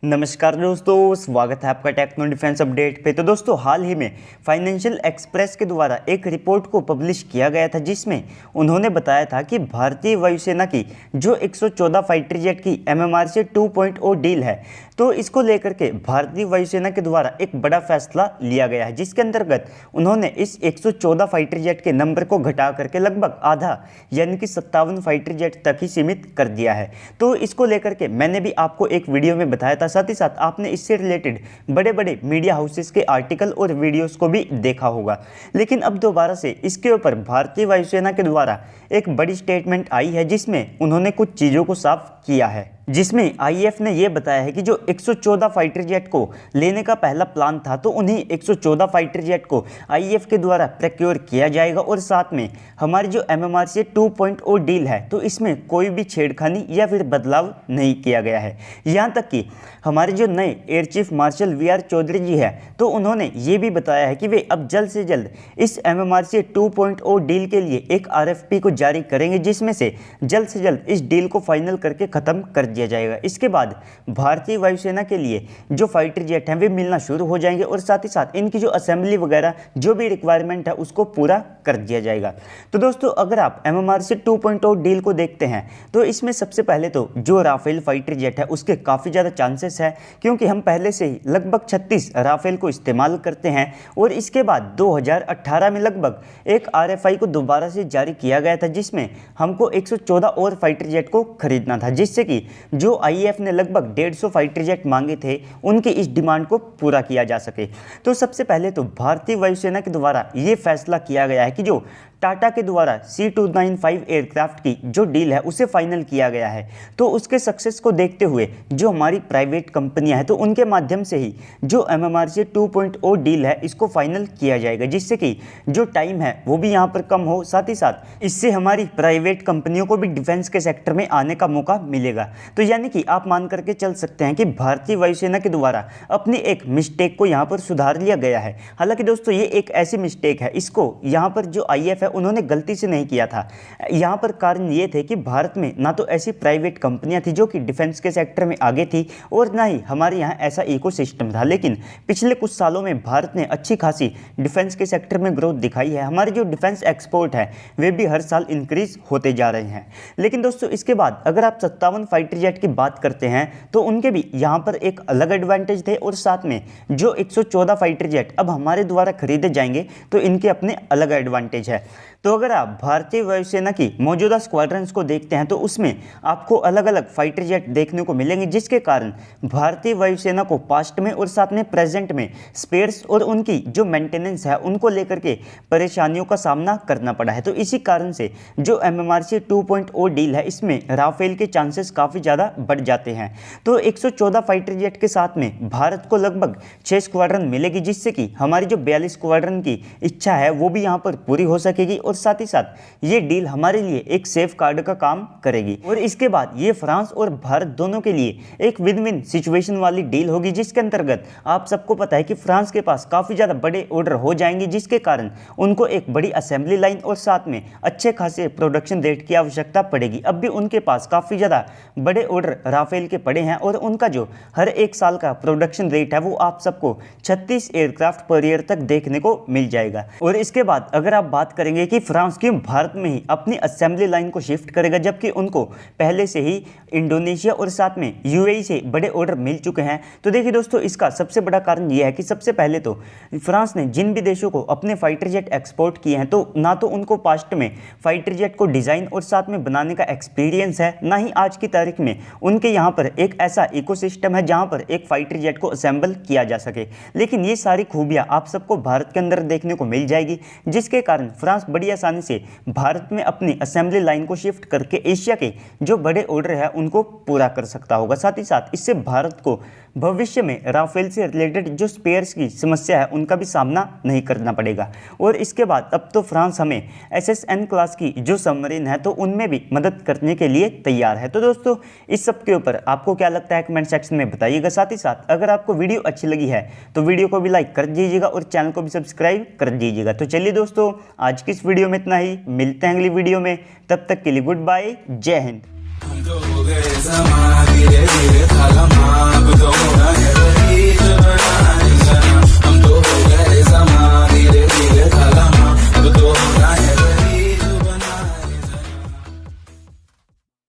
नमस्कार दोस्तों, स्वागत है आपका टेक्नो डिफेंस अपडेट पे। तो दोस्तों, हाल ही में फाइनेंशियल एक्सप्रेस के द्वारा एक रिपोर्ट को पब्लिश किया गया था जिसमें उन्होंने बताया था कि भारतीय वायुसेना की जो 114 फाइटर जेट की MMRC 2.0 डील है, तो इसको लेकर के भारतीय वायुसेना के द्वारा एक बड़ा फैसला लिया गया है, जिसके अंतर्गत उन्होंने इस 114 फाइटर जेट के नंबर को घटा करके लगभग आधा यानी कि 57 फाइटर जेट तक ही सीमित कर दिया है। तो इसको लेकर के मैंने भी आपको एक वीडियो में बताया था, साथ ही साथ आपने इससे रिलेटेड बड़े बड़े मीडिया हाउसेस के आर्टिकल और वीडियोस को भी देखा होगा। लेकिन अब दोबारा से इसके ऊपर भारतीय वायुसेना के द्वारा एक बड़ी स्टेटमेंट आई है जिसमें उन्होंने कुछ चीज़ों को साफ किया है, जिसमें IAF ने यह बताया है कि जो 114 फाइटर जेट को लेने का पहला प्लान था, तो उन्हीं 114 फाइटर जेट को IAF के द्वारा प्रोक्योर किया जाएगा और साथ में हमारी जो MMRC 2.0 डील है, तो इसमें कोई भी छेड़खानी या फिर बदलाव नहीं किया गया है। यहाँ तक कि हमारे जो नए air chief marshal VR Chaudhary ji है, तो उन्होंने ये भी बताया है कि वे अब जल्द से जल्द इस MMRC 2.0 डील के लिए एक RFP को जारी करेंगे, जिसमें से जल्द इस डील को फाइनल करके ख़त्म कर दिया जाएगा। इसके बाद भारतीय वायुसेना के लिए जो फाइटर जेट हैं वे मिलना शुरू हो जाएंगे और साथ ही साथ इनकी जो असेंबली वगैरह जो भी रिक्वायरमेंट है उसको पूरा कर दिया जाएगा। तो दोस्तों, अगर आप MMRC 2.0 डील को देखते हैं तो इसमें सबसे पहले तो जो राफेल फाइटर जेट है उसके काफ़ी ज़्यादा चांसेस है, क्योंकि हम पहले से ही लगभग 36 राफेल को इस्तेमाल करते हैं और इसके बाद 2018 में लगभग एक RFI को दोबारा से जारी किया गया था जिसमें हमको 114 और फाइटर जेट को खरीदना था, जिससे कि जो IAF ने लगभग 150 फाइटर जेट मांगे थे उनकी इस डिमांड को पूरा किया जा सके। तो सबसे पहले तो भारतीय वायुसेना के द्वारा ये फैसला किया गया है कि जो टाटा के द्वारा C295 एयरक्राफ्ट की जो डील है उसे फाइनल किया गया है, तो उसके सक्सेस को देखते हुए जो हमारी प्राइवेट कंपनियां हैं तो उनके माध्यम से ही जो MMRC 2.0 डील है इसको फाइनल किया जाएगा, जिससे कि जो टाइम है वो भी यहाँ पर कम हो, साथ ही साथ इससे हमारी प्राइवेट कंपनियों को भी डिफेंस के सेक्टर में आने का मौका मिलेगा। तो यानी कि आप मान करके चल सकते हैं कि भारतीय वायुसेना के द्वारा अपनी एक मिस्टेक को यहाँ पर सुधार लिया गया है। हालांकि दोस्तों, ये एक ऐसी मिस्टेक है, इसको यहाँ पर जो IAF है उन्होंने गलती से नहीं किया था। यहाँ पर कारण ये थे कि भारत में ना तो ऐसी प्राइवेट कंपनियां थी जो कि डिफेंस के सेक्टर में आगे थी और ना ही हमारे यहाँ ऐसा इकोसिस्टम था। लेकिन पिछले कुछ सालों में भारत ने अच्छी खासी डिफेंस के सेक्टर में ग्रोथ दिखाई है। हमारे जो डिफेंस एक्सपोर्ट है वे भी हर साल इंक्रीज होते जा रहे हैं। लेकिन दोस्तों, इसके बाद अगर आप 57 फाइटर जेट की बात करते हैं तो उनके भी यहाँ पर एक अलग एडवांटेज थे और साथ में जो 114 फाइटर जेट अब हमारे द्वारा खरीदे जाएंगे तो इनके अपने अलग एडवांटेज है। तो अगर आप भारतीय वायुसेना की मौजूदा स्क्वाड्रंस को देखते हैं तो उसमें आपको अलग अलग फाइटर जेट देखने को मिलेंगे, जिसके कारण भारतीय वायुसेना को पास्ट में और साथ में प्रेजेंट में स्पेयर्स और उनकी जो मेंटेनेंस है उनको लेकर के परेशानियों का सामना करना पड़ा है। तो इसी कारण से जो MMRC 2.0 डील है इसमें राफेल के चांसेस काफ़ी ज़्यादा बढ़ जाते हैं। तो 114 फाइटर जेट के साथ में भारत को लगभग 6 स्क्वाड्रन मिलेगी, जिससे कि हमारी जो 42 स्क्वाड्रन की इच्छा है वो भी यहाँ पर पूरी हो सकेगी और साथ ही साथ ये डील हमारे लिए एक सेफ गार्ड का काम करेगी। और इसके बाद ये फ्रांस और भारत दोनों के लिए एक विन विन सिचुएशन वाली डील होगी, जिसके अंतर्गत आप सबको पता है कि फ्रांस के पास काफ़ी ज़्यादा बड़े ऑर्डर हो जाएंगे, जिसके कारण उनको एक बड़ी असेंबली लाइन और साथ में अच्छे खासे प्रोडक्शन रेट की आवश्यकता पड़ेगी। अब भी उनके पास काफ़ी ज़्यादा बड़े ऑर्डर राफेल के पड़े हैं और उनका जो हर एक साल का प्रोडक्शन रेट है वो आप सबको 36 एयरक्राफ्ट पर ईयर तक देखने को मिल जाएगा। और इसके बाद अगर आप बात करेंगे कि फ्रांस क्यों भारत में ही अपनी असेंबली लाइन को शिफ्ट करेगा, जबकि उनको पहले से ही इंडोनेशिया और साथ में UAE से बड़े ऑर्डर मिल चुके हैं, तो देखिए दोस्तों, इसका सबसे बड़ा कारण यह है कि सबसे पहले तो फ्रांस ने जिन भी देशों को अपने फाइटर जेट एक्सपोर्ट किए हैं तो ना तो उनको पास्ट में फाइटर जेट को डिज़ाइन और साथ में बनाने का एक्सपीरियंस है, ना ही आज की तारीख में उनके यहाँ पर एक ऐसा इकोसिस्टम है जहाँ पर एक फाइटर जेट को असेंबल किया जा सके। लेकिन ये सारी खूबियाँ आप सबको भारत के अंदर देखने को मिल जाएगी, जिसके कारण फ्रांस बड़ी आसानी से भारत में अपनी असेंबली लाइन को शिफ्ट करके एशिया के जो बड़े ऑर्डर है उनको पूरा कर सकता होगा। साथ ही साथ इससे भारत को भविष्य में राफेल से रिलेटेड जो स्पेयर्स की समस्या है उनका भी सामना नहीं करना पड़ेगा। और इसके बाद अब तो फ्रांस हमें SSN क्लास की जो सबमरीन है तो उनमें भी मदद करने के लिए तैयार है। तो दोस्तों, इस सब के ऊपर आपको क्या लगता है कमेंट सेक्शन में बताइएगा। साथ ही साथ अगर आपको वीडियो अच्छी लगी है तो वीडियो को भी लाइक कर दीजिएगा और चैनल को भी सब्सक्राइब कर दीजिएगा। तो चलिए दोस्तों, आज की इस वीडियो में इतना ही, मिलते हैं अगली वीडियो में, तब तक के लिए गुड बाय, जय हिंद।